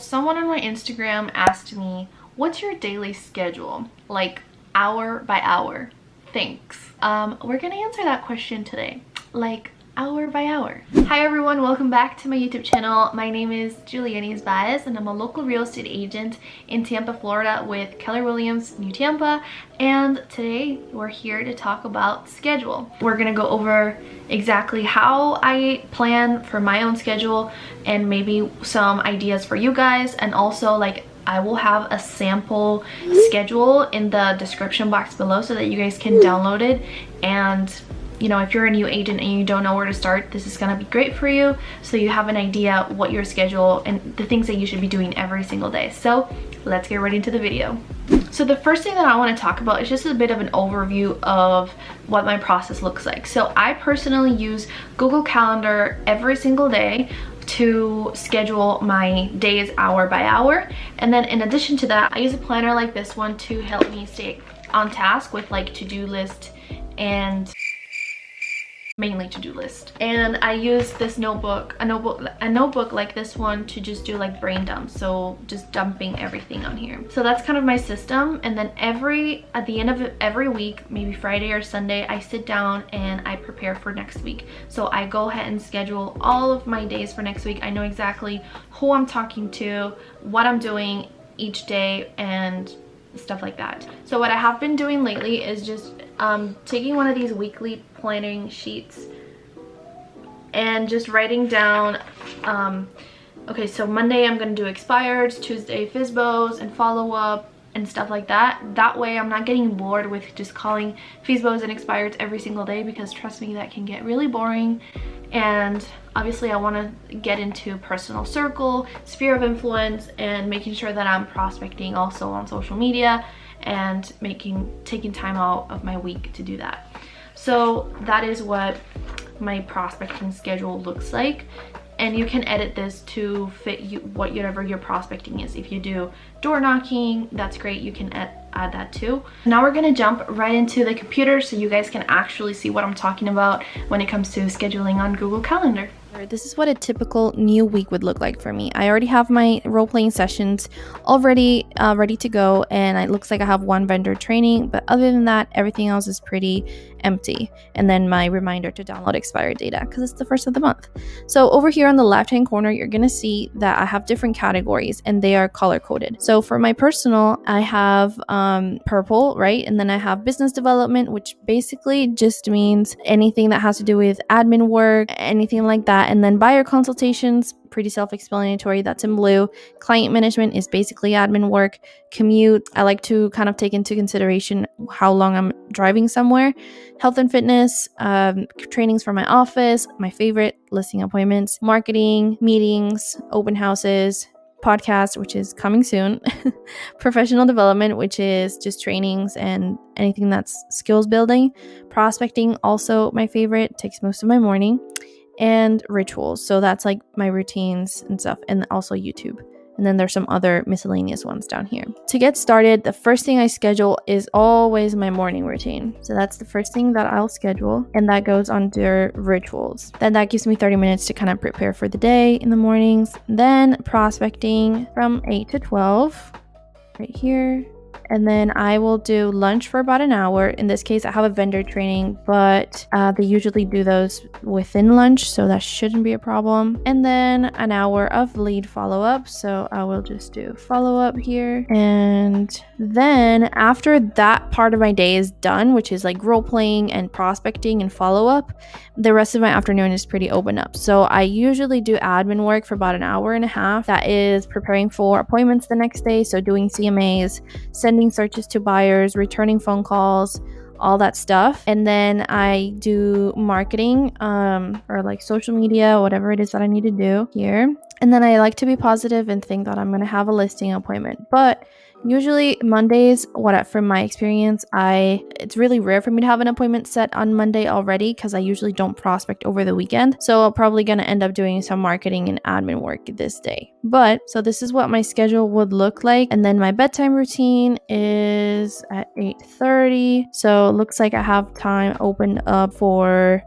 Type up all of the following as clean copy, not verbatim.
someone on my Instagram asked me, what's your daily schedule? Like hour by hour. Thanks. We're gonna answer that question today. Like hour by hour. Hi everyone, welcome back to my YouTube channel. My name is Julienizbaez and I'm a local real estate agent in Tampa, Florida with Keller Williams New Tampa, and today we're here to talk about schedule. We're gonna go over exactly how I plan for my own schedule and maybe some ideas for you guys, and also like I will have a sample schedule in the description box below so that you guys can download it. And you know, if you're a new agent and you don't know where to start, this is gonna be great for you, so you have an idea what your schedule and the things that you should be doing every single day. So let's get right into the video. So the first thing that I want to talk about is just a bit of an overview of what my process looks like. So I personally use Google Calendar every single day to schedule my days hour by hour, and then in addition to that, I use a planner like this one to help me stay on task with like to-do list and mainly to-do list. And I use this notebook, a notebook like this one to just do like brain dumps, so just dumping everything on here. So that's kind of my system. And then at the end of every week, maybe Friday or Sunday, I sit down and I prepare for next week. So I go ahead and schedule all of my days for next week. I know exactly who I'm talking to, what I'm doing each day, and stuff like that. So what I have been doing lately is just taking one of these weekly planning sheets and just writing down okay, so Monday I'm gonna do expireds, Tuesday FSBOs and follow-up and stuff like that. That way I'm not getting bored with just calling FSBOs and expireds every single day, because trust me, that can get really boring. And obviously I want to get into personal circle, sphere of influence, and making sure that I'm prospecting also on social media and taking time out of my week to do that. So that is what my prospecting schedule looks like, and you can edit this to fit you whatever your prospecting is. If you do door knocking, that's great, you can add that too. Now we're gonna jump right into the computer so you guys can actually see what I'm talking about when it comes to scheduling on Google Calendar. This is what a typical new week would look like for me. I already have my role-playing sessions already ready to go, and it looks like I have one vendor training, but other than that, everything else is pretty empty. And then my reminder to download expired data because it's the first of the month. So over here on the left-hand corner, you're gonna see that I have different categories and they are color-coded. So for my personal, I have purple, right? And then I have business development, which basically just means anything that has to do with admin work, anything like that. And then buyer consultations, pretty self-explanatory, that's in blue. Client management is basically admin work. Commute, I like to kind of take into consideration how long I'm driving somewhere. Health and fitness, trainings for my office, my favorite, listing appointments, marketing, meetings, open houses, podcast, which is coming soon, professional development, which is just trainings and anything that's skills building, prospecting, also my favorite, takes most of my morning, and rituals. So that's like my routines and stuff, and also YouTube. And then there's some other miscellaneous ones down here. To get started, the first thing I schedule is always my morning routine. So that's the first thing that I'll schedule, and that goes under rituals. Then that gives me 30 minutes to kind of prepare for the day in the mornings. Then prospecting from 8 to 12 right here. And then I will do lunch for about an hour. In this case, I have a vendor training, but they usually do those within lunch, so that shouldn't be a problem. And then an hour of lead follow-up. So I will just do follow-up here. And then after that part of my day is done, which is like role-playing and prospecting and follow-up, the rest of my afternoon is pretty open up. So I usually do admin work for about an hour and a half. That is preparing for appointments the next day. So doing CMAs, sending searches to buyers, returning phone calls, all that stuff. And then I do marketing or like social media, whatever it is that I need to do here. And then I like to be positive and think that I'm going to have a listing appointment. But usually Mondays, from my experience, it's really rare for me to have an appointment set on Monday already, because I usually don't prospect over the weekend. So I'm probably going to end up doing some marketing and admin work this day. So this is what my schedule would look like. And then my bedtime routine is at 8:30. So it looks like I have time opened up for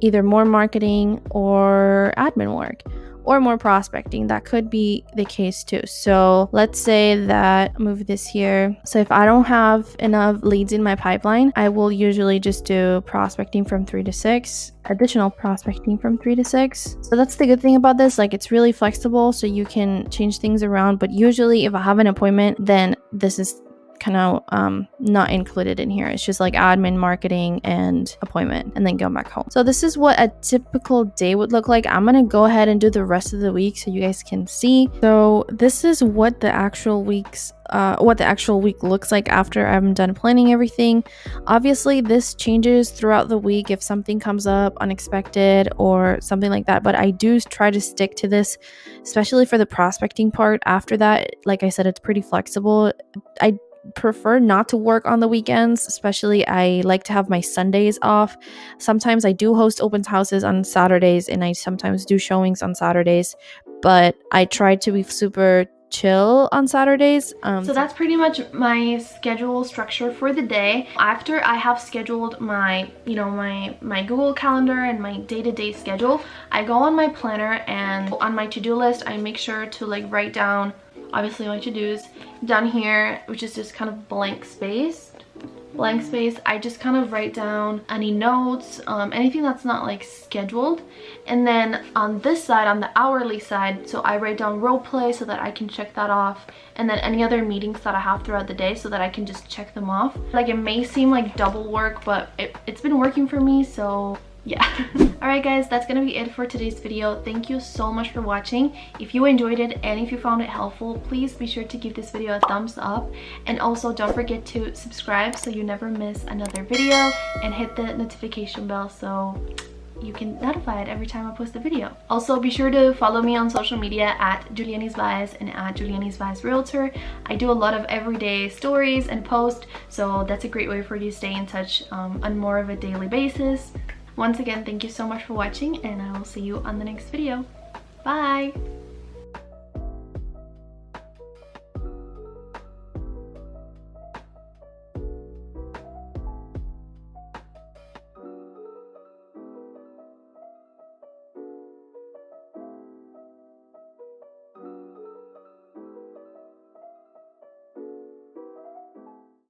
either more marketing or admin work. or more prospecting. That could be the case too. So let's say that, move this here. So if I don't have enough leads in my pipeline, I will usually just do prospecting from 3 to 6, additional prospecting from 3 to 6. So that's the good thing about this. Like, it's really flexible, so you can change things around. But usually if I have an appointment, then this is kind of not included in here. It's just like admin, marketing, and appointment, and then go back home. So this is what a typical day would look like. I'm gonna go ahead and do the rest of the week so you guys can see. So this is what the actual week looks like after I'm done planning everything. Obviously this changes throughout the week if something comes up unexpected or something like that, but I do try to stick to this, especially for the prospecting part. After that, like I said, it's pretty flexible. I prefer not to work on the weekends, especially I like to have my Sundays off. Sometimes I do host open houses on Saturdays, and I sometimes do showings on Saturdays, but I try to be super chill on Saturdays. So that's pretty much my schedule structure for the day. After I have scheduled my, my Google Calendar and my day-to-day schedule, I go on my planner, and on my to-do list, I make sure to like write down obviously my to-dos. Down here, which is just kind of blank space, I just kind of write down any notes, anything that's not like scheduled. And then on this side, on the hourly side, so I write down role play so that I can check that off, and then any other meetings that I have throughout the day so that I can just check them off. Like, it may seem like double work, but it's been working for me, so yeah. Alright guys, that's gonna be it for today's video. Thank you so much for watching. If you enjoyed it and if you found it helpful, please be sure to give this video a thumbs up, and also don't forget to subscribe so you never miss another video, and hit the notification bell so you can notified every time I post a video. Also, be sure to follow me on social media at julienizbaez and at julienizbaez realtor. I do a lot of everyday stories and posts, so that's a great way for you to stay in touch on more of a daily basis. Once again, thank you so much for watching, and I will see you on the next video. Bye!